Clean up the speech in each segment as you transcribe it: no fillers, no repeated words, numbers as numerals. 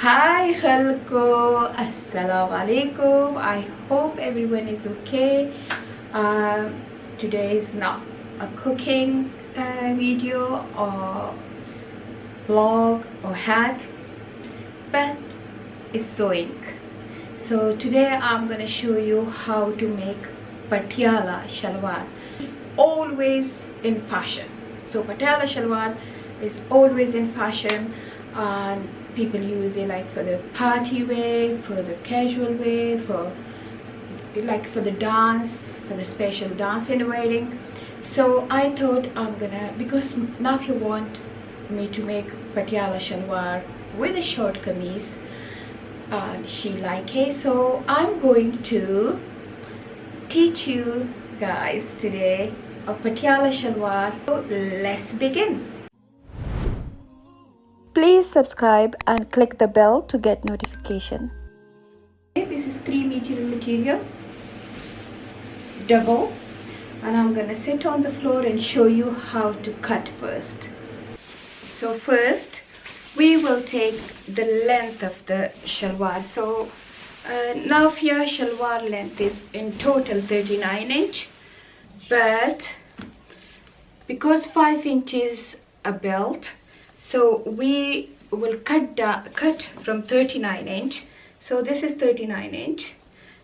Hi Khalko, Assalamu alaikum. I hope everyone is okay. Today is not a cooking video or vlog or hack, but it's sewing. So today I'm gonna show you how to make patiala shalwar. It's always in fashion. So patiala shalwar is always in fashion, and people use it like for the party wear, for the casual wear, for the dance, for the special dance in a wedding. So I thought I'm gonna, because Nafia want me to make patiala shalwar with a short kameez, she like it, so I'm going to teach you guys today a patiala shalwar. So let's begin. Please subscribe and click the bell to get notification. This is 3 meter material, double, and I'm gonna sit on the floor and show you how to cut first. So first we will take the length of the shalwar. So now here shalwar length is in total 39 inch, but because 5 inches a belt, so we will cut from 39 inch. So this is 39 inch.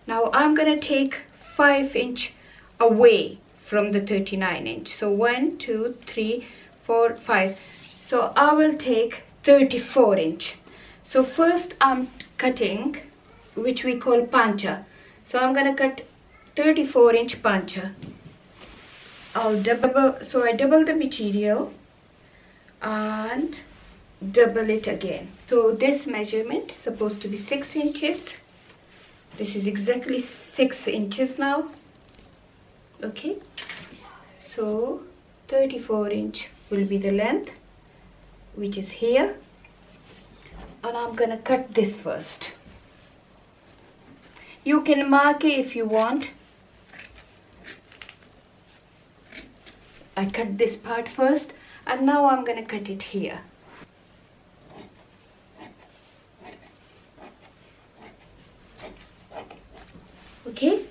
Now I'm gonna take 5 inch away from the 39 inch. So 1, 2, 3, 4, 5. So I will take 34 inch. So first I'm cutting, which we call pancha. So I'm gonna cut 34 inch pancha. I double the material and double it again. So this measurement is supposed to be 6 inches. This is exactly 6 inches now. Okay, so 34 inch will be the length, which is here, and I'm gonna cut this first. You can mark it if you want. I cut this part first, and now I'm gonna cut it here. Okay,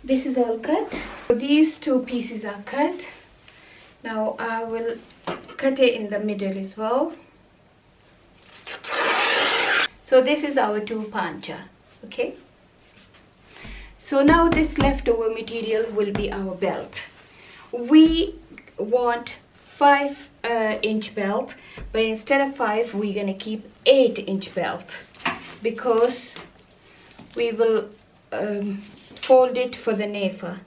this is all cut. So these two pieces are cut. Now I will cut it in the middle as well. So this is our two pancha. Okay, so now this leftover material will be our belt. We want 5 inch belt, but instead of 5 we're gonna keep 8 inch belt, because we will fold it for the nefa.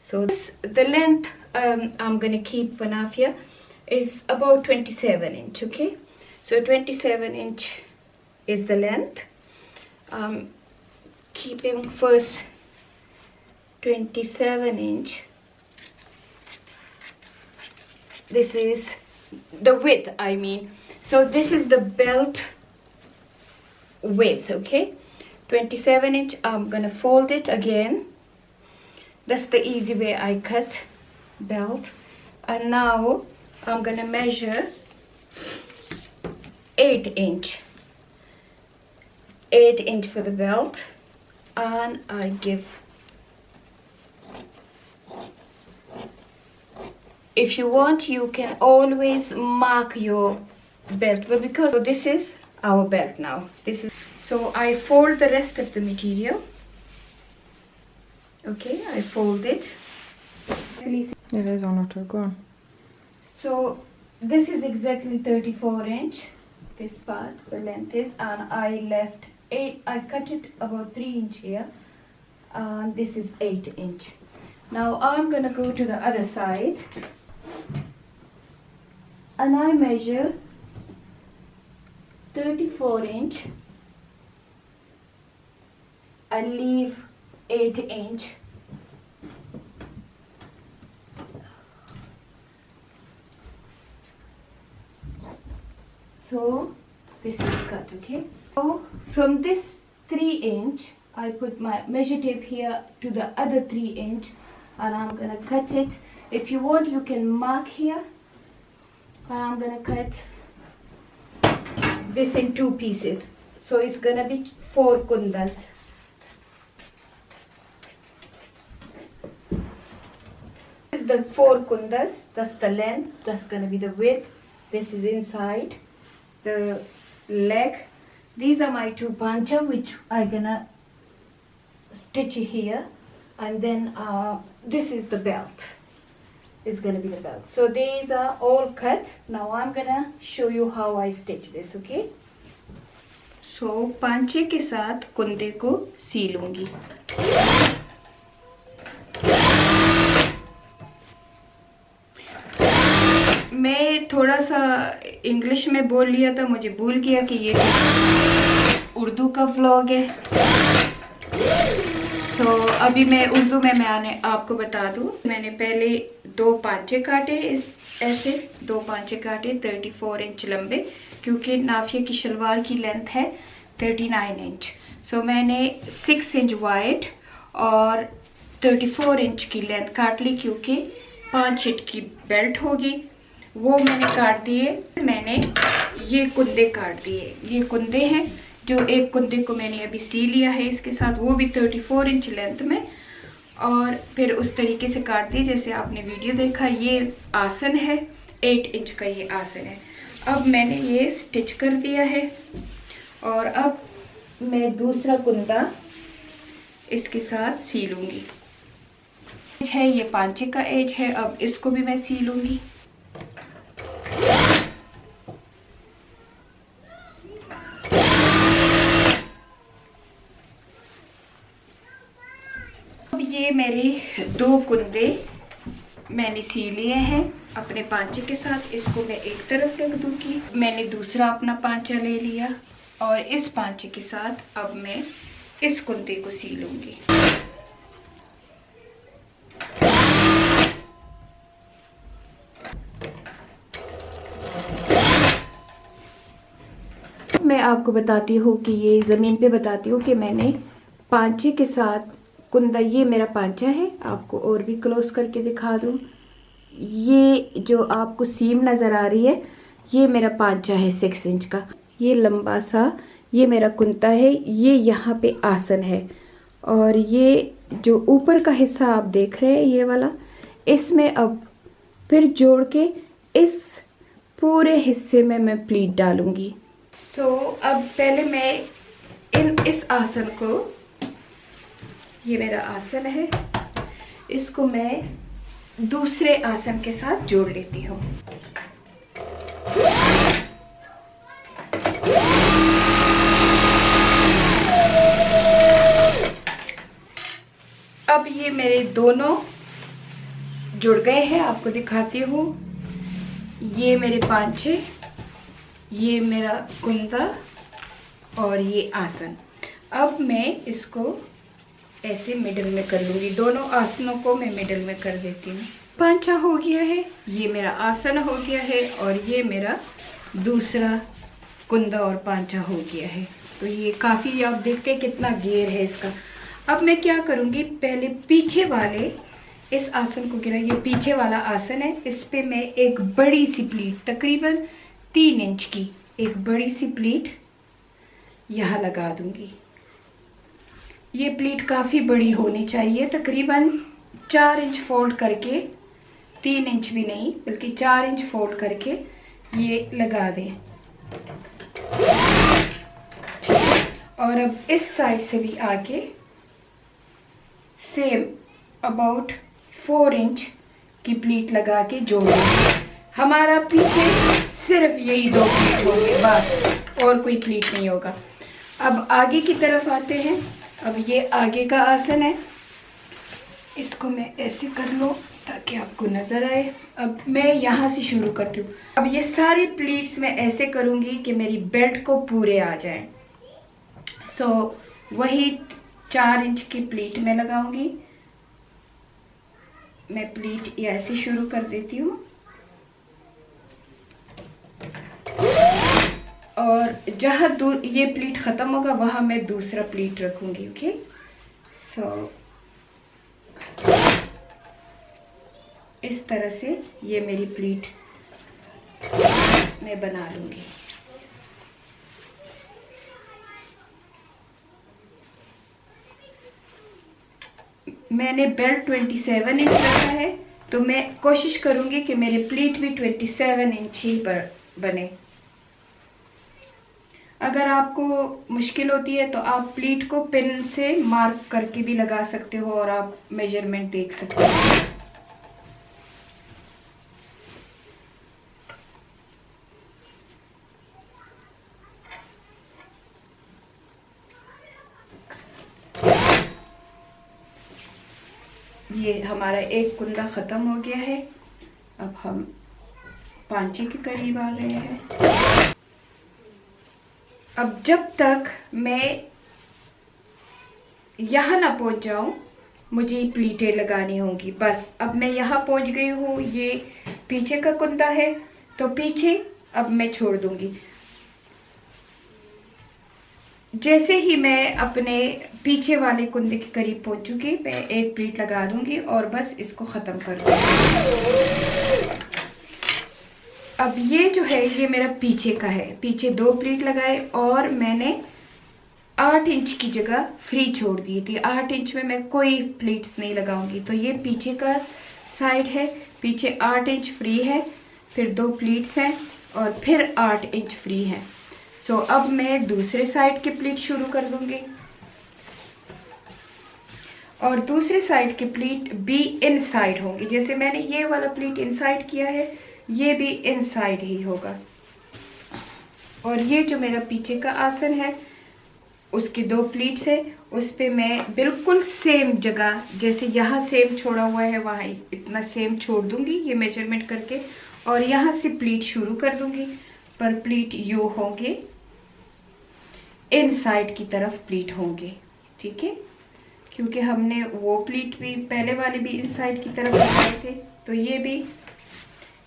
So the length I'm gonna keep for Nafia is about 27 inch. Okay, so 27 inch is the length. Keeping first 27 inch. This is the width, I mean. So this is the belt width. Okay, 27 inch. I'm gonna fold it again. That's the easy way I cut belt. And now I'm gonna measure 8 inch. 8 inch for the belt, and I give, if you want you can always mark your belt, but because this is our belt now, this is, so I fold the rest of the material. Okay, I fold it. It is on auto, go on. So this is exactly 34 inch, this part, the length is, and I left 8, I cut it about 3 inch here, and this is 8 inch. Now I'm gonna go to the other side, and I measure 34 inch and leave 8 inch. So this is cut. Okay, so from this 3 inch I put my measure tape here to the other 3 inch, and I'm gonna cut it. If you want you can mark here, and I'm gonna cut this in 2 pieces. So it's gonna be 4 kundas. This is the 4 kundas. That's the length. That's gonna be the width. This is inside the leg. These are my 2 pancha which I'm gonna stitch here, and then this is the belt. Is gonna be the belt. So these are all cut. Now I'm gonna show you how I stitch this. Okay. So पांचे के साथ कुंदे को सीलूंगी। मैं थोड़ा सा English में बोल लिया था, मुझे भूल गया कि ये उर्दू का व्लॉग है। तो अभी मैं उर्दू में आने आपको बता दूं। मैंने पहले 2 पांचे काटे, इस ऐसे 2 पांचे काटे 34 इंच लंबे, क्योंकि नाफिया की शलवार की लेंथ है 39 इंच। सो मैंने 6 इंच वाइड और 34 इंच की लेंथ काट ली, क्योंकि 5 इंच की बेल्ट होगी, वो मैंने काट दिए। मैंने ये कुंदे काट दिए। ये कुंदे हैं, जो एक कुंदे को मैंने अभी सी लिया है इसके साथ, वो भी 34 इंच लेंथ में, और फिर उस तरीके से काट दिए जैसे आपने वीडियो देखा। ये आसन है, 8 इंच का ये आसन है। अब मैंने ये स्टिच कर दिया है, और अब मैं दूसरा कुंदा इसके साथ सी लूँगी। है ये पांचे का एज है, अब इसको भी मैं सी लूँगी। अब ये मेरे 2 कुंदे मैंने सी लिए हैं अपने पांचे के साथ। इसको मैं एक तरफ रख दूंगी। मैंने दूसरा अपना पांचा ले लिया, और इस पांचे के साथ अब मैं इस कुंदे को सी लूंगी। मैं आपको बताती हूँ कि ये ज़मीन पे बताती हूँ कि मैंने पांचे के साथ कुंदा, ये मेरा पांचा है, आपको और भी क्लोज करके दिखा दूँ। ये जो आपको सीम नज़र आ रही है, ये मेरा पांचा है 6 इंच का। ये लंबा सा ये मेरा कुंता है, ये यहाँ पे आसन है, और ये जो ऊपर का हिस्सा आप देख रहे हैं ये वाला, इसमें अब फिर जोड़ के इस पूरे हिस्से में मैं प्लीट डालूंगी। सो अब पहले मैं इस आसन को, ये मेरा आसन है, इसको मैं दूसरे आसन के साथ जोड़ लेती हूँ। अब ये मेरे दोनों जुड़ गए हैं, आपको दिखाती हूँ। ये मेरे पांचे, ये मेरा कुंदा, और ये आसन। अब मैं इसको ऐसे मिडिल में कर लूँगी। दोनों आसनों को मैं मिडिल में कर देती हूँ। पांचा हो गया है, ये मेरा आसन हो गया है, और ये मेरा दूसरा कुंदा और पांचा हो गया है। तो ये काफ़ी, आप देखते हैं कितना घेर है इसका। अब मैं क्या करूँगी, पहले पीछे वाले इस आसन को गिरा, ये पीछे वाला आसन है, इस पे मैं एक बड़ी सी प्लीट, तकरीबन 3 इंच की एक बड़ी सी प्लीट यहाँ लगा दूँगी। ये प्लीट काफ़ी बड़ी होनी चाहिए, तकरीबन 4 इंच फोल्ड करके, 3 इंच भी नहीं बल्कि 4 इंच फोल्ड करके ये लगा दें। और अब इस साइड से भी आके सेम अबाउट 4 इंच की प्लीट लगा के जोड़ें। हमारा पीछे सिर्फ यही 2 प्लीट होंगे, बस और कोई प्लीट नहीं होगा। अब आगे की तरफ आते हैं। अब ये आगे का आसन है, इसको मैं ऐसे कर लूँ ताकि आपको नज़र आए। अब मैं यहाँ से शुरू करती हूँ। अब ये सारी प्लीट्स मैं ऐसे करूँगी कि मेरी बेल्ट को पूरे आ जाए। सो वही 4 इंच की प्लीट में लगाऊंगी। मैं प्लीट ऐसे शुरू कर देती हूँ, और जहाँ ये प्लीट ख़त्म होगा वहाँ मैं दूसरा प्लीट रखूँगी। ओके, सो इस तरह से ये मेरी प्लीट मैं बना लूँगी। मैंने बेल्ट 27 इंच रखा है, तो मैं कोशिश करूंगी कि मेरे प्लीट भी 27 इंच ही पर बने। अगर आपको मुश्किल होती है तो आप प्लीट को पेन से मार्क करके भी लगा सकते हो और आप मेजरमेंट देख सकते हो। ये हमारा एक कुंदा खत्म हो गया है। अब हम पांचे के करीब आ गए हैं। अब जब तक मैं यहाँ ना पहुंच जाऊं, मुझे प्लीटें लगानी होंगी। बस अब मैं यहाँ पहुंच गई हूँ। ये पीछे का कुंदा है, तो पीछे अब मैं छोड़ दूंगी। जैसे ही मैं अपने पीछे वाले कुंदे के करीब पहुंचूंगी, मैं एक प्लीट लगा दूंगी और बस इसको खत्म कर दूंगी। अब ये जो है ये मेरा पीछे का है। पीछे 2 प्लीट लगाए और मैंने 8 इंच की जगह फ्री छोड़ दी थी। 8 इंच में मैं कोई प्लीट्स नहीं लगाऊंगी। तो ये पीछे का साइड है, पीछे 8 इंच फ्री है, फिर 2 प्लीट्स हैं और फिर 8 इंच फ्री है। सो अब मैं दूसरे साइड के प्लीट शुरू कर दूंगी और दूसरे साइड के प्लीट भी इनसाइड होंगे। जैसे मैंने ये वाला प्लीट इनसाइड किया है, ये भी इनसाइड ही होगा। और ये जो मेरा पीछे का आसन है, उसके 2 प्लीट्स है, उस पे मैं बिल्कुल सेम जगह, जैसे यहाँ सेम छोड़ा हुआ है वहाँ इतना सेम छोड़ दूंगी ये मेजरमेंट करके, और यहाँ से प्लीट शुरू कर दूंगी। पर प्लीट यू होंगे, इनसाइड की तरफ प्लीट होंगे, ठीक है, क्योंकि हमने वो प्लीट भी पहले वाले भी इनसाइड की तरफ लगाए थे, तो ये भी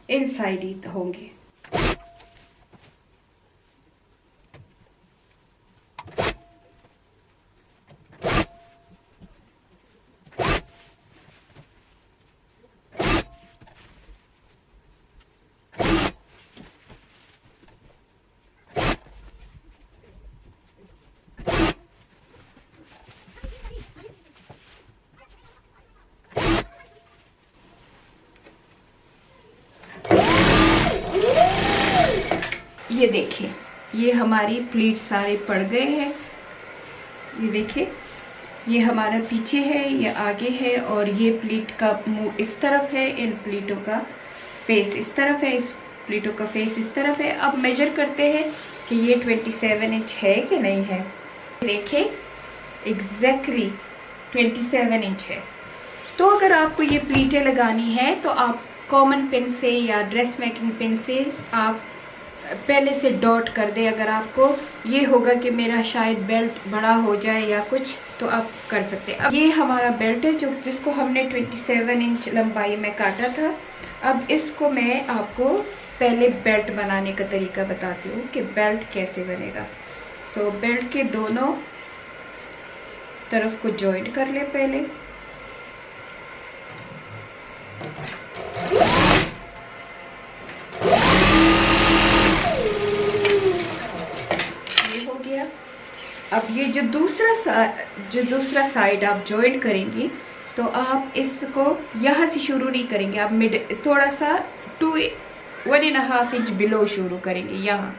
इनसाइड ही होंगे। ये देखिए, ये हमारी प्लीट सारे पड़ गए हैं। ये देखिए, ये हमारा पीछे है, ये आगे है, और ये प्लीट का मुंह इस तरफ है, इन प्लीटों का फेस इस तरफ है, इस प्लीटों का फेस इस तरफ है। अब मेजर करते हैं कि ये 27 इंच है कि नहीं है। देखिए, एग्जैक्टली 27 इंच है। तो अगर आपको ये प्लीटें लगानी है तो आप कॉमन पेन से या ड्रेस मेकिंग पेन से आप पहले से डॉट कर दे। अगर आपको ये होगा कि मेरा शायद बेल्ट बड़ा हो जाए या कुछ, तो आप कर सकते हैं। अब ये हमारा बेल्ट है जिसको हमने 27 इंच लंबाई में काटा था। अब इसको मैं आपको पहले बेल्ट बनाने का तरीका बताती हूँ कि बेल्ट कैसे बनेगा। सो बेल्ट के दोनों तरफ को जॉइंट कर ले पहले। अब ये जो दूसरा साइड आप जॉइन करेंगे, तो आप इसको यहाँ से शुरू नहीं करेंगे, आप मिड थोड़ा सा 1.5 इंच बिलो शुरू करेंगे। यहाँ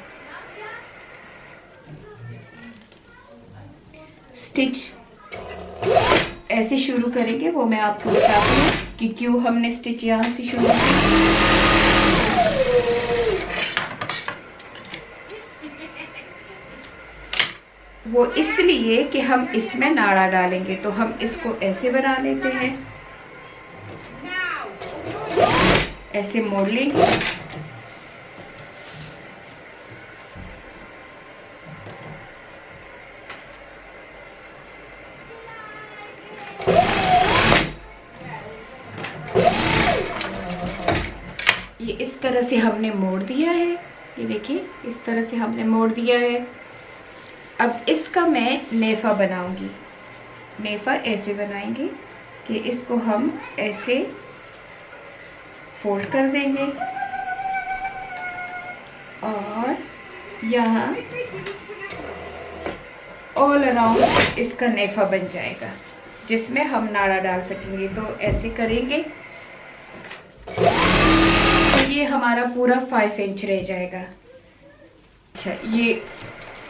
स्टिच ऐसे शुरू करेंगे, वो मैं आपको बताती हूँ कि क्यों हमने स्टिच यहाँ से शुरू की। वो इसलिए कि हम इसमें नाड़ा डालेंगे, तो हम इसको ऐसे बना लेते हैं, ऐसे मोड़ लेंगे। ये इस तरह से हमने मोड़ दिया है। ये देखिए, इस तरह से हमने मोड़ दिया है। अब इसका मैं नेफा बनाऊंगी। नेफा ऐसे बनाएंगे कि इसको हम ऐसे फोल्ड कर देंगे और यहाँ ऑल अराउंड इसका नेफा बन जाएगा। जिसमें हम नाड़ा डाल सकेंगे। तो ऐसे करेंगे तो ये हमारा पूरा 5 इंच रह जाएगा। अच्छा, ये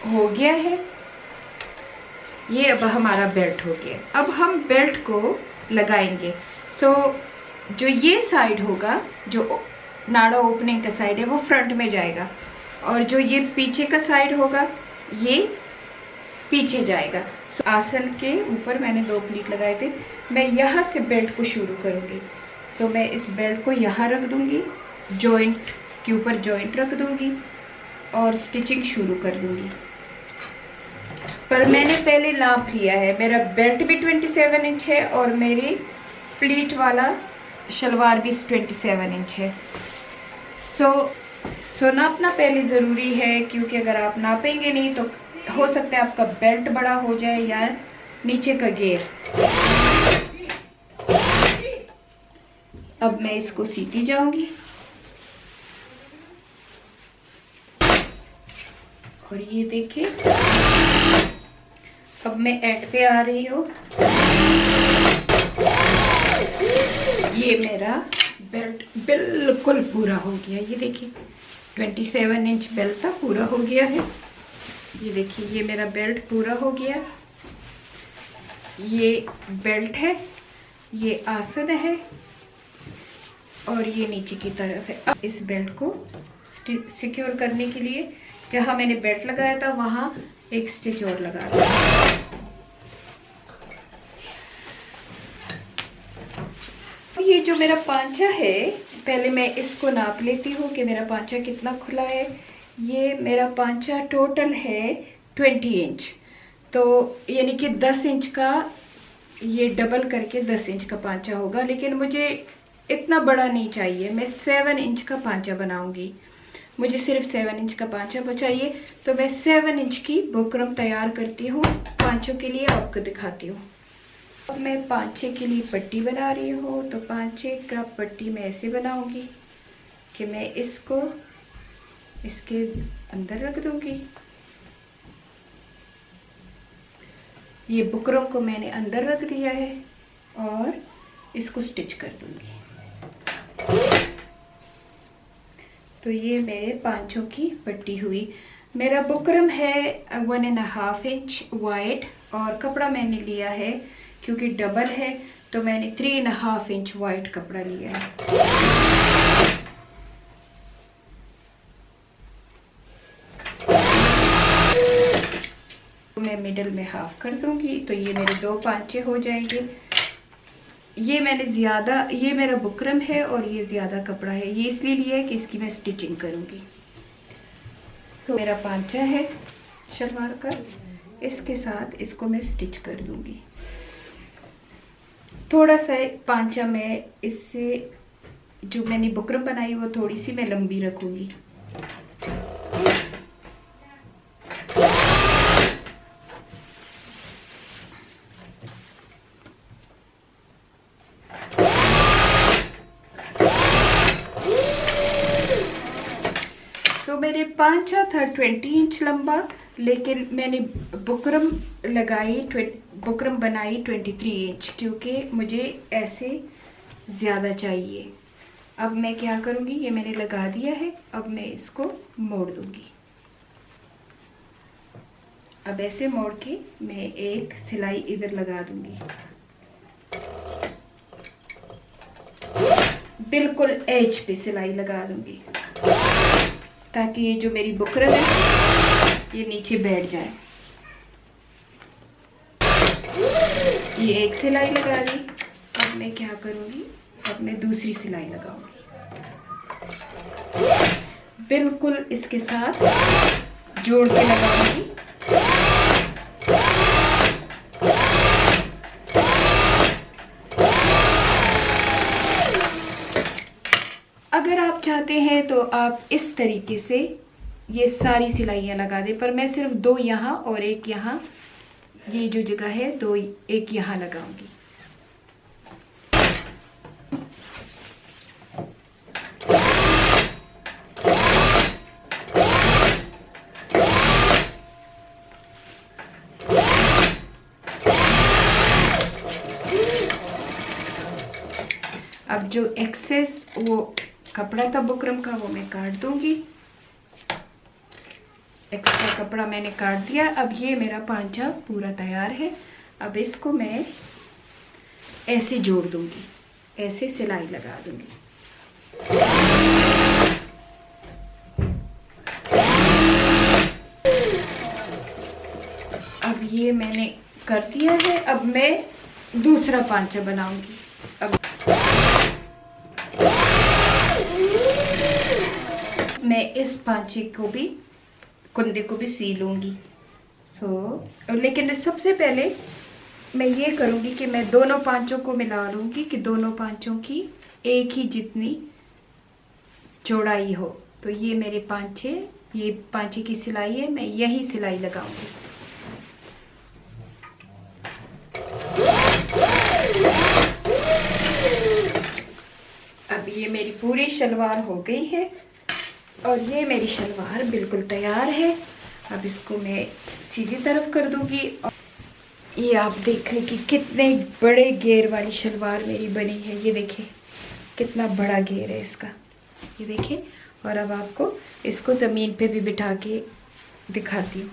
हो गया है। ये अब हमारा बेल्ट हो गया। अब हम बेल्ट को लगाएंगे। सो जो ये साइड होगा, जो नाड़ा ओपनिंग का साइड है, वो फ्रंट में जाएगा, और जो ये पीछे का साइड होगा ये पीछे जाएगा। सो आसन के ऊपर मैंने 2 प्लीट लगाए थे। मैं यहाँ से बेल्ट को शुरू करूँगी। सो मैं इस बेल्ट को यहाँ रख दूँगी, जॉइंट के ऊपर जॉइंट रख दूँगी और स्टिचिंग शुरू कर दूँगी। पर मैंने पहले नाप लिया है, मेरा बेल्ट भी 27 इंच है और मेरी प्लीट वाला शलवार भी 27 इंच है। सो नापना पहले ज़रूरी है, क्योंकि अगर आप नापेंगे नहीं तो हो सकता है आपका बेल्ट बड़ा हो जाए या नीचे का घेर। अब मैं इसको सीती जाऊंगी और ये देखिए अब मैं एंड पे आ रही हूँ। ये मेरा बेल्ट बिल्कुल पूरा हो गया। ये देखिए 27 इंच बेल्ट था, पूरा हो गया है। ये देखिए ये मेरा बेल्ट पूरा हो गया। ये बेल्ट है, ये आसन है और ये नीचे की तरफ है। अब इस बेल्ट को सिक्योर करने के लिए जहां मैंने बेल्ट लगाया था वहां एक स्टिच और लगा दिया। ये जो मेरा पांचा है, पहले मैं इसको नाप लेती हूँ कि मेरा पांचा कितना खुला है। ये मेरा पांचा टोटल है 20 इंच, तो यानी कि 10 इंच का ये डबल करके 10 इंच का पांचा होगा। लेकिन मुझे इतना बड़ा नहीं चाहिए, मैं 7 इंच का पांचा बनाऊंगी। मुझे सिर्फ 7 इंच का पांचा चाहिए, तो मैं 7 इंच की बुकरम तैयार करती हूँ। पांचों के लिए आपको दिखाती हूँ। अब मैं पांचे के लिए पट्टी बना रही हूँ। तो पांचे का पट्टी मैं ऐसे बनाऊंगी कि मैं इसको इसके अंदर रख दूंगी। ये बुकरम को मैंने अंदर रख दिया है और इसको स्टिच कर दूंगी। तो ये मेरे पांचों की पट्टी हुई। मेरा बुकरम है 1.5 इंच वाइड और कपड़ा मैंने लिया है, क्योंकि डबल है तो मैंने 3.5 इंच वाइट कपड़ा लिया है। मैं मिडल में हाफ कर दूंगी, तो ये मेरे 2 पांचे हो जाएंगे। ये मैंने ज़्यादा, ये मेरा बुकरम है और ये ज़्यादा कपड़ा है, ये इसलिए लिया है कि इसकी मैं स्टिचिंग करूंगी। तो मेरा पांचा है शलवार का, इसके साथ इसको मैं स्टिच कर दूंगी। थोड़ा सा पांचा मैं इससे, जो मैंने बुकरम बनाई वो थोड़ी सी मैं लंबी रखूंगी। तो मेरे पांचा था 20 इंच लंबा, लेकिन मैंने बुकरम बुकरम बनाई 23 इंच, क्योंकि मुझे ऐसे ज़्यादा चाहिए। अब मैं क्या करूँगी, ये मैंने लगा दिया है, अब मैं इसको मोड़ दूँगी। अब ऐसे मोड़ के मैं एक सिलाई इधर लगा दूँगी, बिल्कुल एज पे सिलाई लगा दूँगी, ताकि ये जो मेरी बुकरम है ये नीचे बैठ जाए। ये एक सिलाई लगा दी। अब मैं क्या करूँगी, अब मैं दूसरी सिलाई लगाऊंगी, बिल्कुल इसके साथ जोड़ के लगाऊंगी। अगर आप चाहते हैं तो आप इस तरीके से ये सारी सिलाइयाँ लगा दें, पर मैं सिर्फ 2 यहाँ और एक यहाँ, ये जो जगह है 2, एक यहाँ लगाऊंगी। अब जो एक्सेस वो कपड़ा था बुकरम का वो मैं काट दूंगी। एक्स्ट्रा कपड़ा मैंने काट दिया। अब ये मेरा पांचा पूरा तैयार है। अब इसको मैं ऐसे जोड़ दूंगी, ऐसे सिलाई लगा दूंगी। अब ये मैंने कर दिया है। अब मैं दूसरा पांचा बनाऊंगी। अब मैं इस पांचे को भी, कुंदे को भी सी लूंगी। लेकिन सबसे पहले मैं ये करूंगी कि मैं दोनों पांचों को मिला लूंगी कि दोनों पांचों की एक ही जितनी चौड़ाई हो। तो ये मेरे पांचे, ये पांचे की सिलाई है, मैं यही सिलाई लगाऊंगी। अब ये मेरी पूरी शलवार हो गई है और ये मेरी शलवार बिल्कुल तैयार है। अब इसको मैं सीधी तरफ कर दूंगी। और ये आप देख रहे कि कितने बड़े घेर वाली शलवार मेरी बनी है। ये देखिए कितना बड़ा घेर है इसका, ये देखिए। और अब आपको इसको ज़मीन पे भी बिठा के दिखाती हूँ।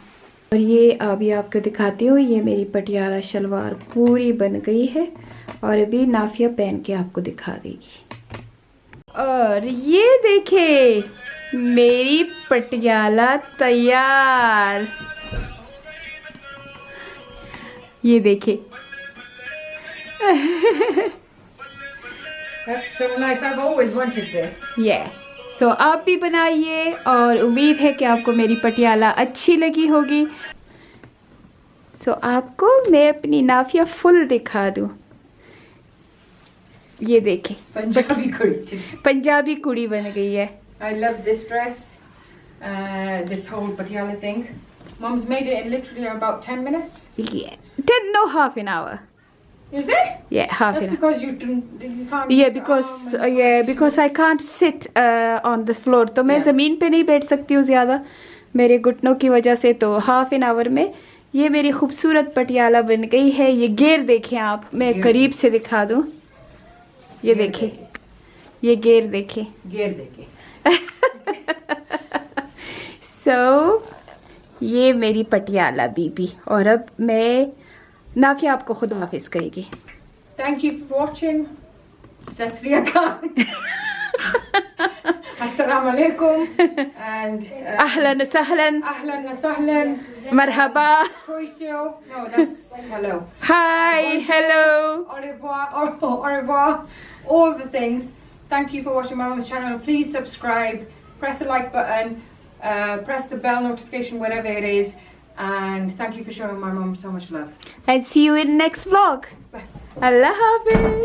और ये अभी आपको दिखाती हूँ, ये मेरी पटियाला शलवार पूरी बन गई है। और अभी नाफिया पहन के आपको दिखा देगी। और ये देखिए मेरी पटियाला तैयार। ये देखिए। That's so nice. I've always wanted this. सो आप भी बनाइए और उम्मीद है कि आपको मेरी पटियाला अच्छी लगी होगी। सो आपको मैं अपनी नाफिया फुल दिखा दूँ। ये देखें Punjabi kurti. पंजाबी कुड़ी बन गई है। I love this dress. This whole patiala thing. Mum's made it in literally about 10 minutes. Half an hour. Is it? Half That's an hour. because you can't. because I can't sit on the floor. तो मैं ज़मीन पे नहीं बैठ सकती हूँ ज़्यादा मेरे घुटनों की वजह से। तो हाफ एन आवर में ये मेरी खूबसूरत पटियाला बन गई है। ये घेर देखें आप, मैं करीब से दिखा दूँ। ये देखें, ये घेर देखें। Gear deke. सो ये मेरी पटियाला बीबी। और अब मैं नाफिया आपको खुद हाफिज करेगी। Thank you for watching. Sat Sri Akal. Assalamu alaikum. And अहलन सहलन, ahlan wa sahlan. Marhaba, Koisio. No, that's hello. Hi, hello. Au revoir. Au revoir. All the things. Thank you for watching my mum's channel. Please subscribe. Press the like button. Press the bell notification whenever it is. And thank you for showing my mum so much love. And see you in next vlog. Bye. Allah Hafiz.